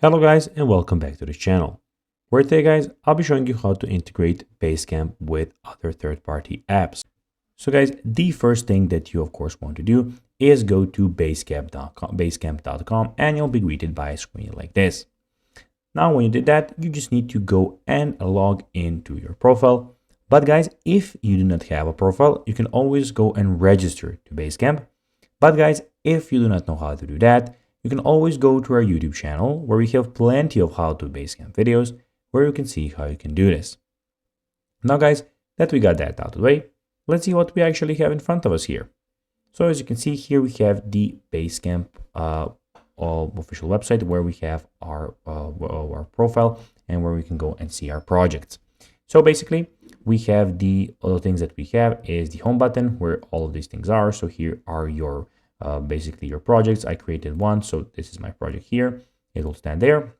Hello guys and welcome back to this channel, where today guys I'll be showing you how to integrate Basecamp with other third-party apps. So guys, the first thing that you of course want to do is go to basecamp.com and you'll be greeted by a screen like this. Now when you did that, you just need to go and log into your profile. But guys, if you do not have a profile, you can always go and register to Basecamp. But guys, if you do not know how to do that, you can always go to our YouTube channel where we have plenty of how to Basecamp videos where you can see how you can do this. Now guys, that we got that out of the way, let's see what we actually have in front of us here. So as you can see here, we have the Basecamp official website where we have our profile and where we can go and see our projects. So basically, we have the other things that we have is the home button where all of these things are. So here are your basically your projects. I created one, so this is my project here. It will stand there.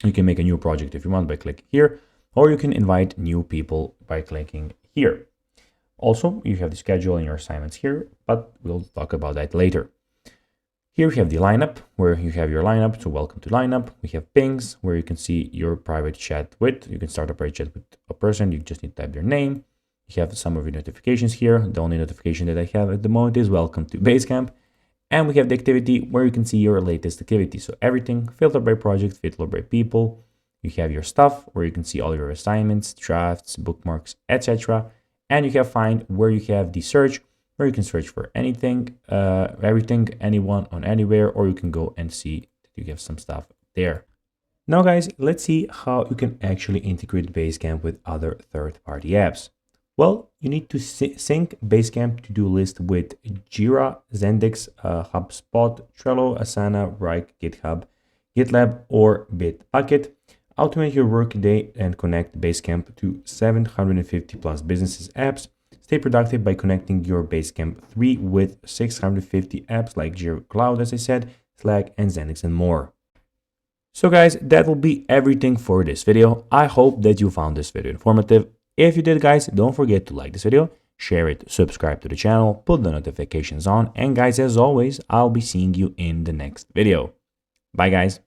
You can make a new project if you want by clicking here, or you can invite new people by clicking here. Also, you have the schedule and your assignments here, but we'll talk about that later. Here we have the lineup where you have your lineup. So welcome to lineup. We have pings where you can see your private chat with. You can start a private chat with a person. You just need to type their name. You have some of your notifications here. The only notification that I have at the moment is welcome to Basecamp. And we have the activity where you can see your latest activity. So everything filtered by project, filtered by people. You have your stuff where you can see all your assignments, drafts, bookmarks, etc. And you have find where you have the search where you can search for anything, everything, anyone on anywhere, or you can go and see that you have some stuff there. Now guys, let's see how you can actually integrate Basecamp with other third-party apps. Well, you need to sync Basecamp to-do list with Jira, Zendesk, HubSpot, Trello, Asana, Wrike, GitHub, GitLab, or Bitbucket. Automate your workday and connect Basecamp to 750 plus businesses apps. Stay productive by connecting your Basecamp 3 with 650 apps like Jira Cloud, as I said, Slack, and Zendesk, and more. So guys, that will be everything for this video. I hope that you found this video informative. If you did guys, don't forget to like this video, share it, subscribe to the channel, put the notifications on, and guys, as always, I'll be seeing you in the next video. Bye guys.